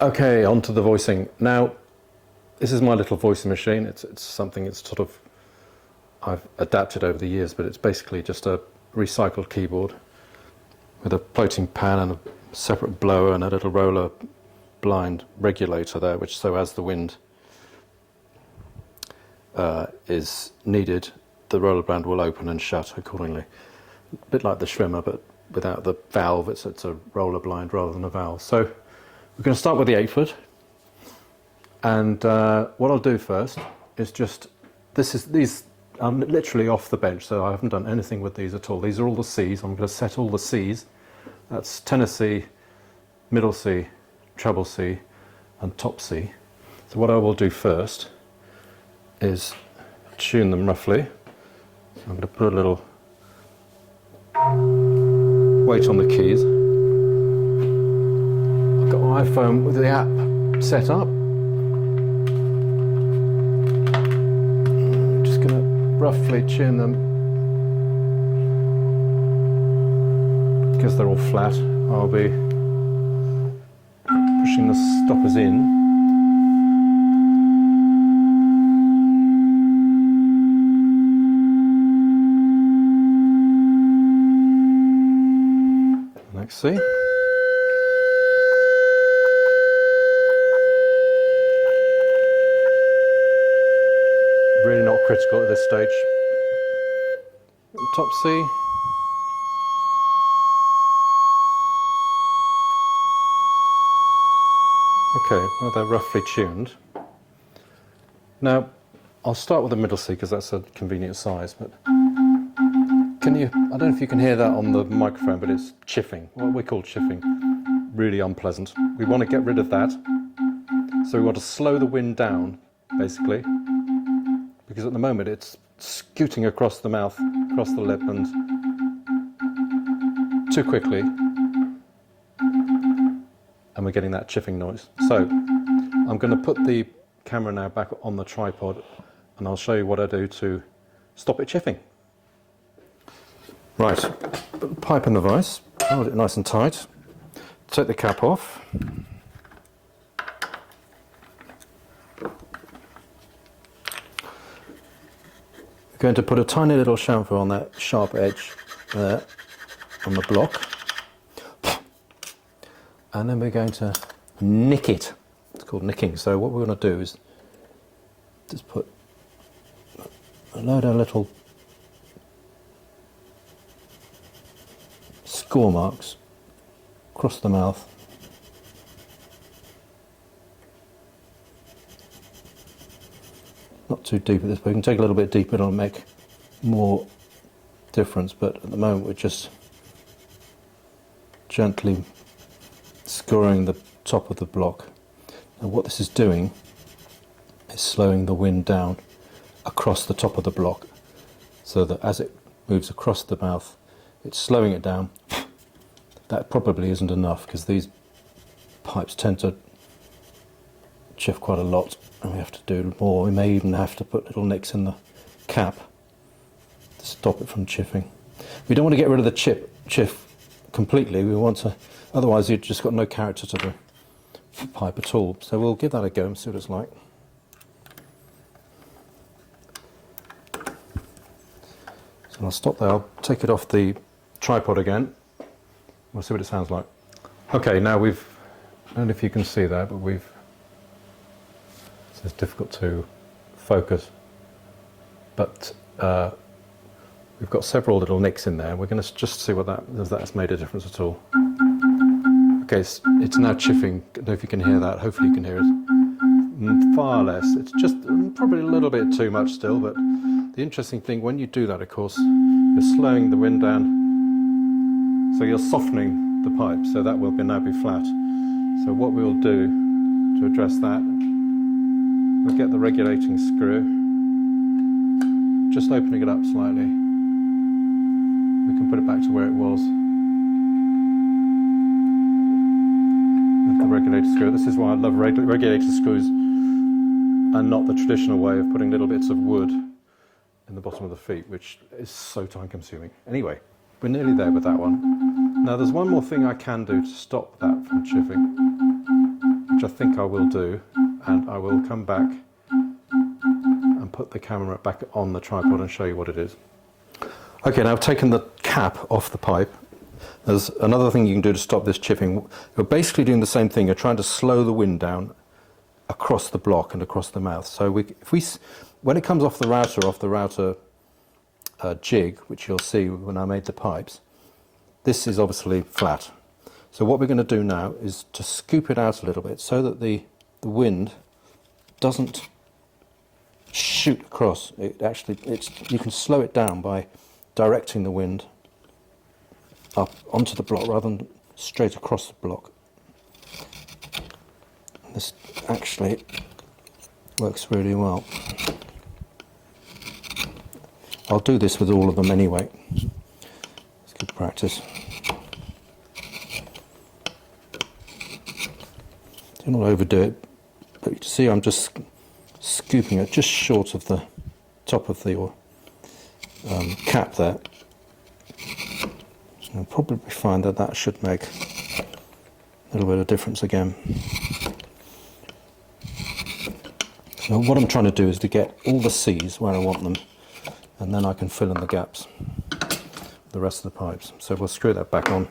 Okay, on to the voicing. Now, this is my little voicing machine. It's something it's sort of I've adapted over the years, but it's basically just a recycled keyboard with a floating pan and a separate blower and a little roller blind regulator there, which so as the wind is needed, the roller blind will open and shut accordingly. A bit like the Schwimmer, but without the valve. It's a roller blind rather than a valve. So we're going to start with the 8-foot, and what I'll do first is just, these are literally off the bench, so I haven't done anything with these at all. These are all the C's. I'm going to set all the C's. That's tenor C, middle C, treble C, and top C. So what I will do first is tune them roughly. So I'm going to put a little weight on the keys. I've got my iPhone with the app set up. I'm just going to roughly tune them. Because they're all flat, I'll be pushing the stoppers in. Next C. Really not critical at this stage. Top C. Okay, well they're roughly tuned. Now, I'll start with the middle C because that's a convenient size, but I don't know if you can hear that on the microphone, but it's chiffing, what we call chiffing. Really unpleasant. We want to get rid of that. So we want to slow the wind down, basically, because at the moment it's scooting across the mouth, across the lip, and too quickly, and we're getting that chiffing noise. So I'm going to put the camera now back on the tripod, and I'll show you what I do to stop it chiffing. Right, put the pipe in the vise, hold it nice and tight, take the cap off. We're going to put a tiny little chamfer on that sharp edge there on the block, and then we're going to nick it. It's called nicking. So what we're going to do is just put a load of little score marks across the mouth. Not too deep at this point. We can take a little bit deeper, it'll make more difference, but at the moment we're just gently scoring the top of the block. And what this is doing is slowing the wind down across the top of the block, so that as it moves across the mouth, it's slowing it down. That probably isn't enough because these pipes tend to chiff quite a lot, and we have to do more. We may even have to put little nicks in the cap to stop it from chiffing. We don't want to get rid of the chiff completely. We want to, otherwise you've just got no character to the pipe at all. So we'll give that a go and see what it's like. So I'll stop there. I'll take it off the tripod again. We'll see what it sounds like. Okay, now I don't know if you can see that, but it's difficult to focus, but we've got several little nicks in there. We're going to just see if that's made a difference at all. Okay, it's now chiffing. I don't know if you can hear that. Hopefully you can hear it. Far less. It's just probably a little bit too much still, but the interesting thing, when you do that, of course, you're slowing the wind down, so you're softening the pipe, so that will now be flat. So what we'll do to address that, we'll get the regulating screw, just opening it up slightly. We can put it back to where it was. With the regulator screw. This is why I love regulator screws, and not the traditional way of putting little bits of wood in the bottom of the feet, which is so time consuming. Anyway, we're nearly there with that one. Now there's one more thing I can do to stop that from chiffing. which I think I will do, and I will come back and put the camera back on the tripod and show you what it is. Okay, now I've taken the cap off the pipe. There's another thing you can do to stop this chipping. You're basically doing the same thing. You're trying to slow the wind down across the block and across the mouth. So when it comes off the router jig, which you'll see when I made the pipes, this is obviously flat. So what we're going to do now is to scoop it out a little bit so that the wind doesn't shoot across. You can slow it down by directing the wind up onto the block rather than straight across the block. This actually works really well. I'll do this with all of them anyway. It's good practice. Do not overdo it, but you see I'm just scooping it just short of the top of the cap there. So you'll probably find that that should make a little bit of difference again. So what I'm trying to do is to get all the C's where I want them, and then I can fill in the gaps with the rest of the pipes. So we'll screw that back on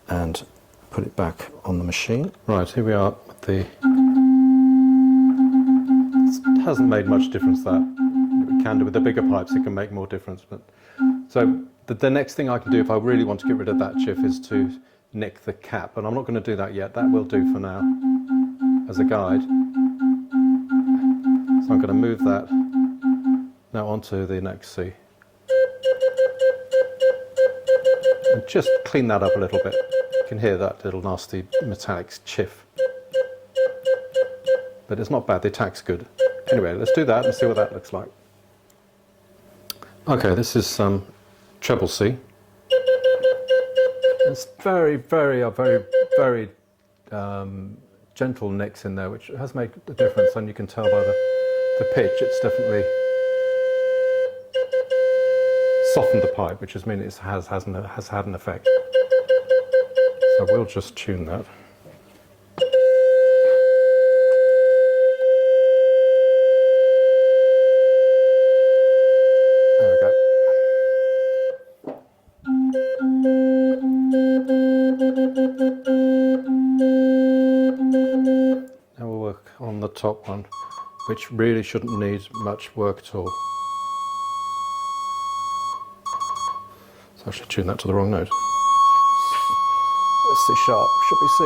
and put it back on the machine. Right, here we are. It hasn't made much difference that. It can do with the bigger pipes, it can make more difference. But so the next thing I can do if I really want to get rid of that chip is to nick the cap, and I'm not going to do that yet. That will do for now as a guide. So I'm going to move that now onto the next C. And just clean that up a little bit. You can hear that little nasty metallic chiff. But it's not bad, the attack's good. Anyway, let's do that and see what that looks like. Okay, this is treble C. It's very gentle nicks in there, which has made a difference, and you can tell by the pitch it's definitely softened the pipe, which has mean it has had an effect. So we'll just tune that. There we go. Now we'll work on the top one, which really shouldn't need much work at all. So I should tune that to the wrong note. It's C sharp, should be C.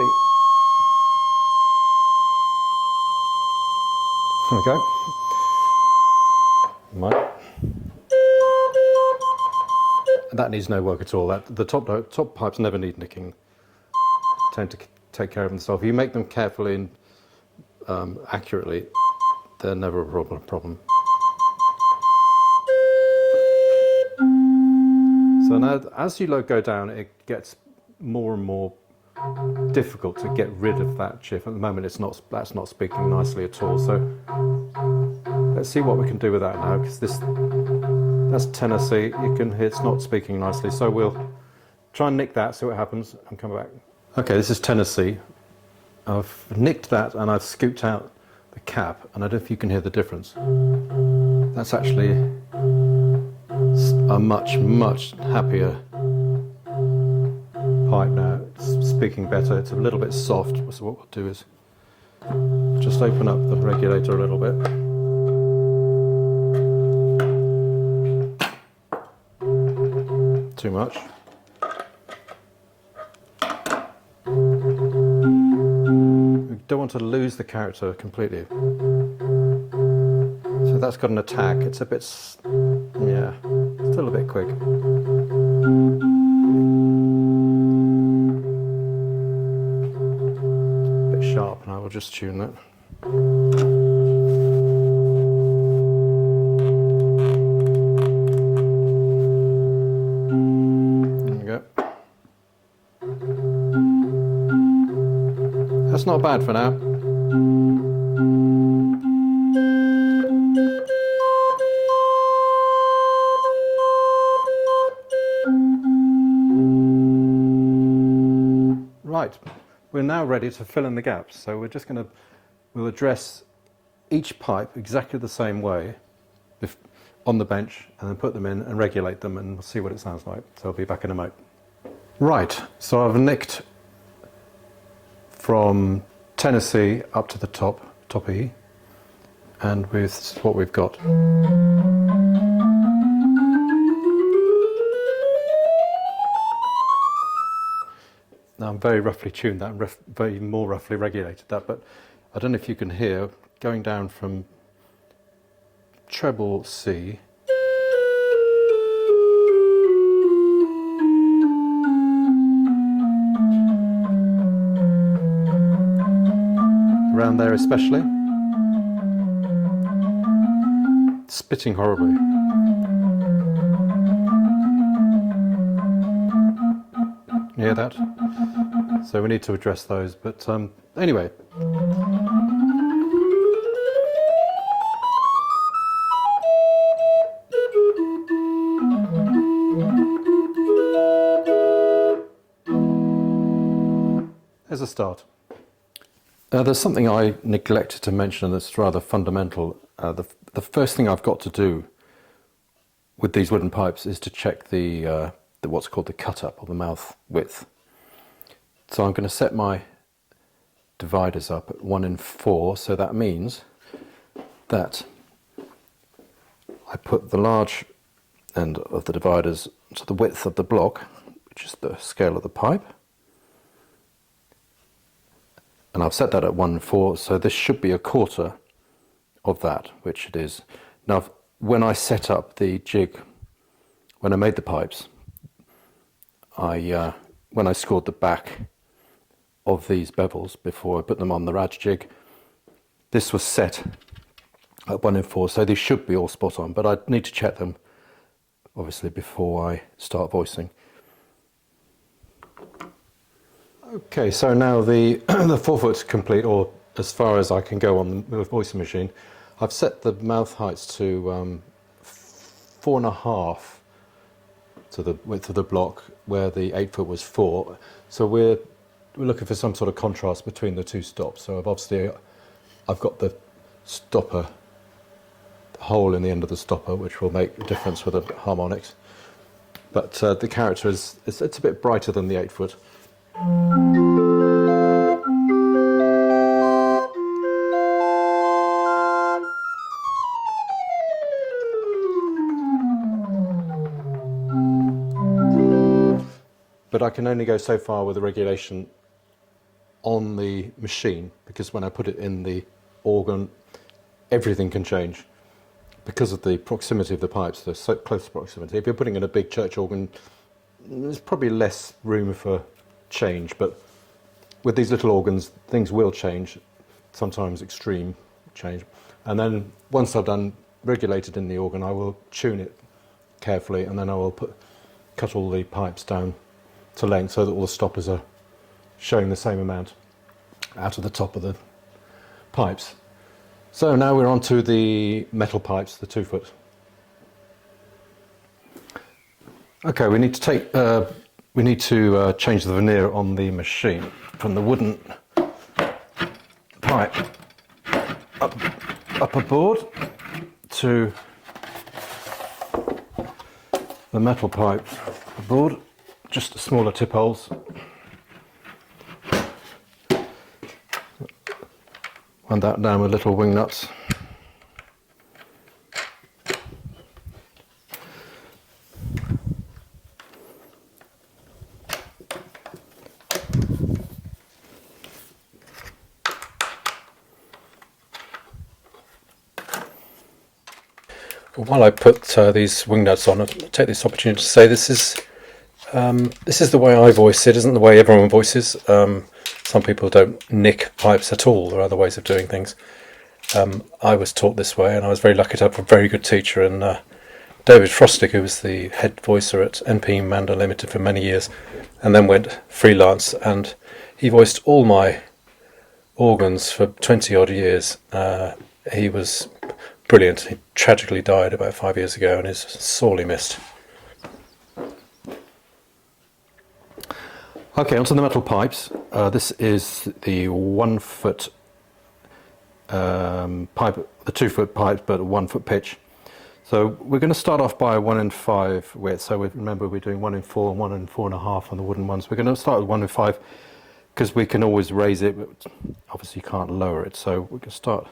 There we go. Right. That needs no work at all. The top pipes never need nicking. Tend to take care of themselves. If you make them carefully and accurately, they're never a problem. So now, as you go down, it gets more and more difficult to get rid of that chip. At the moment, that's not speaking nicely at all. So let's see what we can do with that now, because that's Tennessee. You can hear it's not speaking nicely. So we'll try and nick that, see what happens, and come back. Okay, this is Tennessee. I've nicked that and I've scooped out the cap, and I don't know if you can hear the difference. That's actually a much happier pipe now. It's speaking better. It's a little bit soft. So what we'll do is just open up the regulator a little bit. Too much. We don't want to lose the character completely. So that's got an attack. It's a bit, yeah, still a bit quick. It's a bit sharp, and I will just tune that. There we go. That's not bad for now. Right, we're now ready to fill in the gaps. So we're just we'll address each pipe exactly the same way on the bench, and then put them in and regulate them, and we'll see what it sounds like. So I'll be back in a moment. Right, so I've nicked from Tennessee up to the top E, and with what we've got. Now I'm very roughly tuned that and very more roughly regulated that, but I don't know if you can hear going down from treble C around there especially, spitting horribly. You hear that? So we need to address those, but anyway. There's a start. There's something I neglected to mention that's rather fundamental. The first thing I've got to do with these wooden pipes is to check the what's called the cut up, or the mouth width. So I'm going to set my dividers up at 1 in 4, so that means that I put the large end of the dividers to the width of the block, which is the scale of the pipe, and I've set that at 1 in 4, so this should be a quarter of that, which it is. Now when I set up the jig, when I made the pipes, when I scored the back of these bevels before I put them on the raj jig, this was set at 1 in 4, so these should be all spot on, but I need to check them obviously before I start voicing. Okay, so now the the 4 foot's complete, or as far as I can go on the voicing machine. I've set the mouth heights to 4.5 to the width of the block, where the 8 foot was 4. So we're looking for some sort of contrast between the two stops. So I've got the stopper, the hole in the end of the stopper, which will make a difference with the harmonics. But the character it's a bit brighter than the 8 foot. But I can only go so far with the regulation on the machine, because when I put it in the organ, everything can change because of the proximity of the pipes, the so close proximity. If you're putting in a big church organ, there's probably less room for change, but with these little organs, things will change, sometimes extreme change. And then once I've done regulated in the organ, I will tune it carefully, and then I will cut all the pipes down to length so that all the stoppers are showing the same amount out of the top of the pipes. So now we're on to the metal pipes, the 2 foot. Okay, we need to change the veneer on the machine from the wooden pipe upper board to the metal pipe board, just smaller tip holes. And that down with little wing nuts. While I put these wing nuts on, I'll take this opportunity to say this is the way I voice it, isn't the way everyone voices. Some people don't nick pipes at all. There are other ways of doing things. I was taught this way, and I was very lucky to have a very good teacher. And David Frostig, who was the head voicer at NP Manda Limited for many years, and then went freelance, and he voiced all my organs for 20 odd years. He was brilliant. He tragically died about 5 years ago and is sorely missed. Okay, onto the metal pipes. This is the 1 foot pipe, the 2 foot pipe, but a 1 foot pitch. So we're going to start off by a 1 in 5 width. So remember, we're doing 1 in 4 and 1 in 4.5 on the wooden ones. We're going to start with 1 in 5 because we can always raise it, but obviously you can't lower it. So we're going to start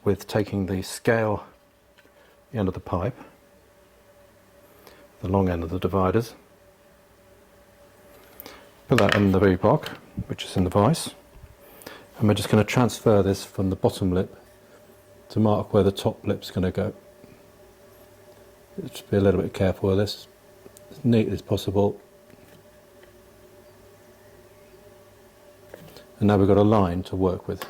with taking the scale, the end of the pipe, the long end of the dividers. Put that in the V-block, which is in the vise, and we're just going to transfer this from the bottom lip to mark where the top lip's going to go. Just be a little bit careful with this, as neat as possible. And now we've got a line to work with.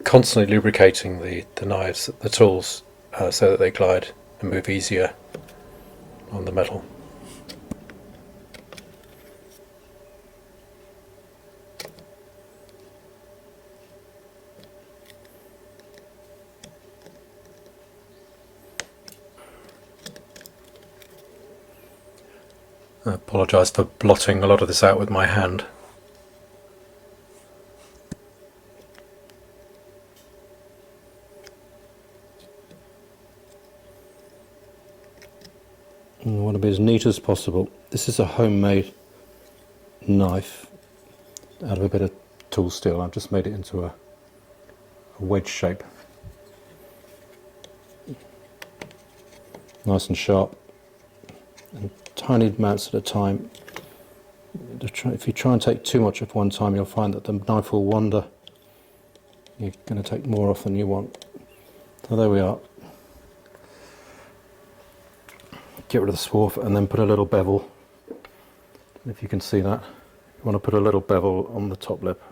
Constantly lubricating the knives, the tools, so that they glide and move easier on the metal. I apologise for blotting a lot of this out with my hand. I want to be as neat as possible. This is a homemade knife out of a bit of tool steel. I've just made it into a wedge shape. Nice and sharp, and tiny amounts at a time. If you try and take too much at one time, you'll find that the knife will wander. You're going to take more off than you want. So there we are. Get rid of the swarf and then put a little bevel. If you can see that, you want to put a little bevel on the top lip,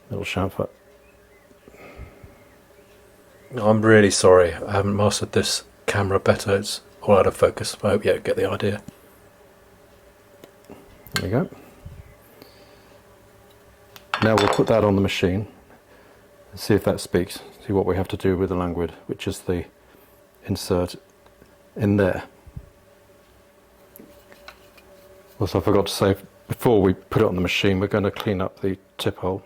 little chamfer. I'm really sorry, I haven't mastered this camera better. It's all out of focus. I hope you get the idea. There we go. Now we'll put that on the machine and see if that speaks. See what we have to do with the languid, which is the insert in there. Also, I forgot to say, before we put it on the machine, we're going to clean up the tip hole.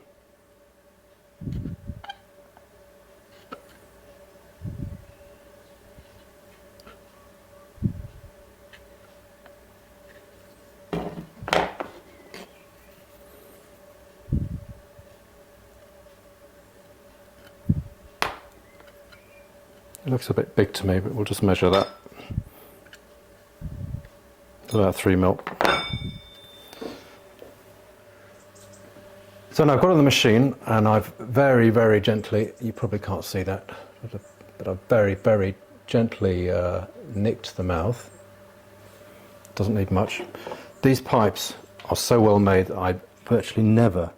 It looks a bit big to me, but we'll just measure that. About 3 mil. So now I've got it on the machine, and I've very, very gently, you probably can't see that, but I've very, very gently nicked the mouth. Doesn't need much. These pipes are so well made that I virtually never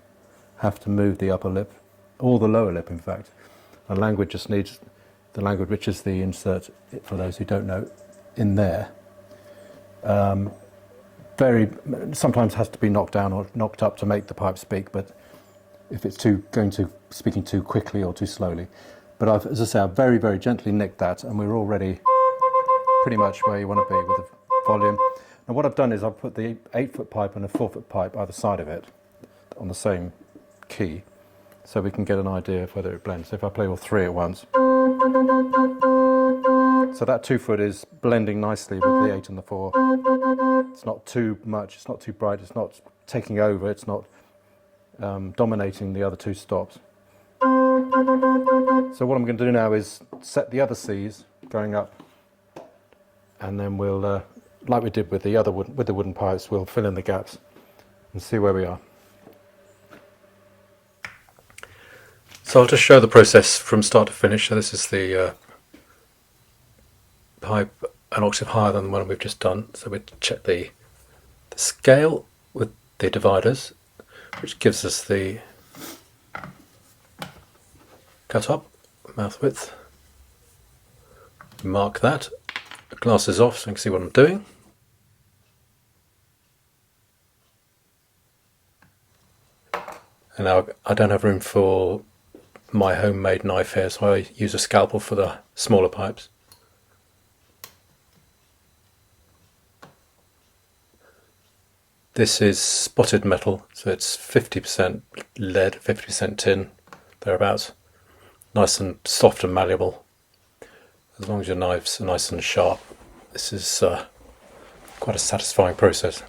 have to move the upper lip, or the lower lip in fact. And languid just needs the languid, which is the insert, for those who don't know, in there. Sometimes has to be knocked down or knocked up to make the pipe speak, but if it's speaking too quickly or too slowly. But as I say, I've very, very gently nicked that, and we're already pretty much where you want to be with the volume. And what I've done is I've put the 8-foot pipe and a 4-foot pipe either side of it on the same key, so we can get an idea of whether it blends. So if I play all 3 at once. So that 2-foot is blending nicely with the 8 and the 4. It's not too much, it's not too bright, it's not taking over, it's not dominating the other 2 stops. So what I'm going to do now is set the other C's going up, and then we'll, like we did with the wooden pipes, we'll fill in the gaps and see where we are. So I'll just show the process from start to finish. So this is the pipe an octave higher than the one we've just done. So we check the scale with the dividers, which gives us the cut up, mouth width. Mark that. The glass is off so you can see what I'm doing. And now I don't have room for my homemade knife here, so I use a scalpel for the smaller pipes. This is spotted metal, so it's 50% lead, 50% tin, thereabouts. Nice and soft and malleable. As long as your knives are nice and sharp, this is quite a satisfying process.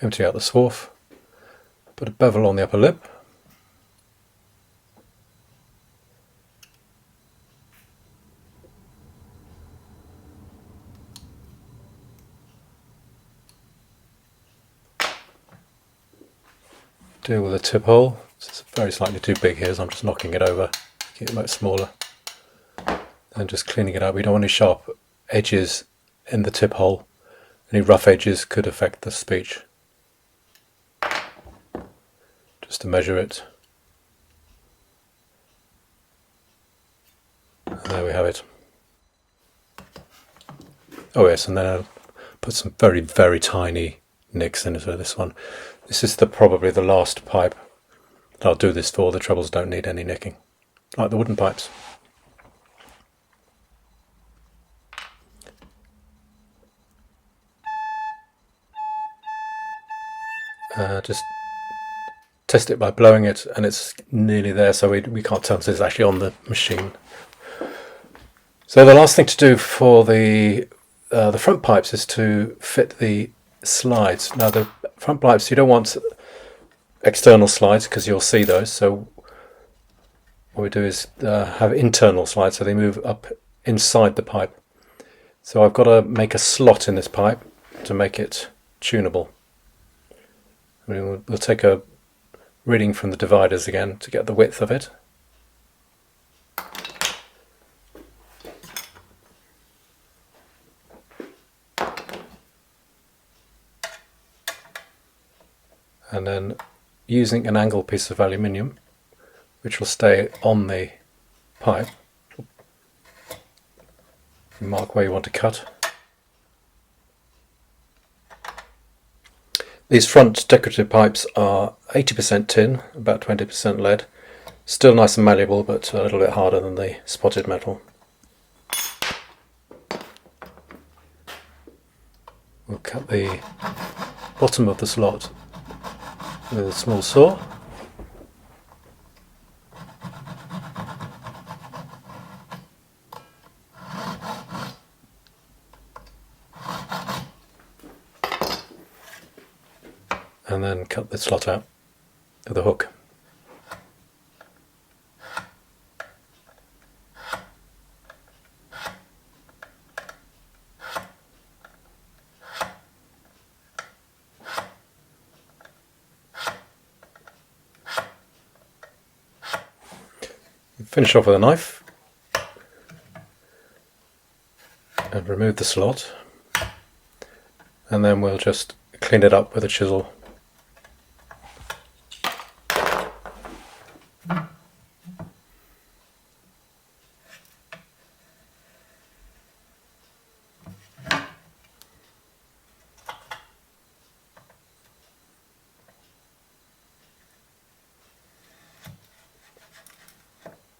Empty out the swarf, put a bevel on the upper lip, deal with the tip hole. It's very slightly too big here, so I'm just knocking it over, making it much smaller, and just cleaning it up. We don't want any sharp edges in the tip hole. Any rough edges could affect the speech. Just to measure it. And there we have it. Oh yes, and then I'll put some very, very tiny nicks into this one. This is probably the last pipe that I'll do this for. The trebles don't need any nicking, like the wooden pipes. Just test it by blowing it, and it's nearly there, so we can't tell until it's actually on the machine. So the last thing to do for the front pipes is to fit the slides. Now the front pipes, you don't want external slides because you'll see those, so what we do is have internal slides, so they move up inside the pipe. So I've got to make a slot in this pipe to make it tunable. We'll take a reading from the dividers again to get the width of it. And then using an angle piece of aluminium, which will stay on the pipe, you mark where you want to cut. These front decorative pipes are 80% tin, about 20% lead. Still nice and malleable, but a little bit harder than the spotted metal. We'll cut the bottom of the slot with a small saw. And then cut the slot out with a hook. Finish off with a knife and remove the slot, and then we'll just clean it up with a chisel.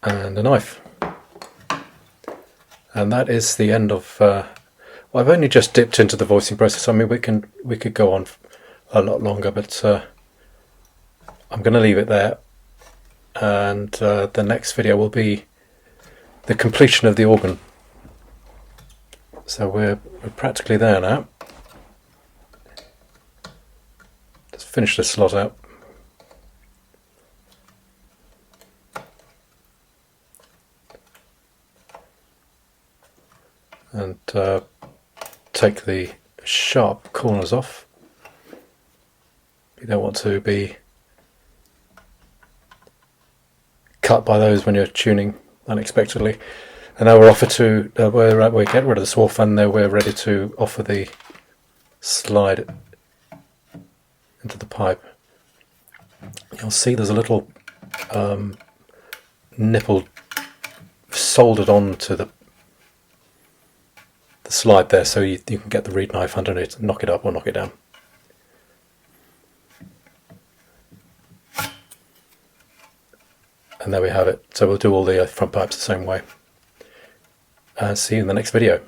And a knife, and that is the end of. Well, I've only just dipped into the voicing process. I mean, we could go on a lot longer, but I'm going to leave it there. And the next video will be the completion of the organ. So we're practically there now. Just finish this slot out. And take the sharp corners off. You don't want to be cut by those when you're tuning unexpectedly. And now we're offered to we get rid of the swarf, and now we're ready to offer the slide into the pipe. You'll see there's a little nipple soldered onto the slide there, so you can get the reed knife underneath and knock it up or knock it down. And there we have it. So we'll do all the front pipes the same way. See you in the next video.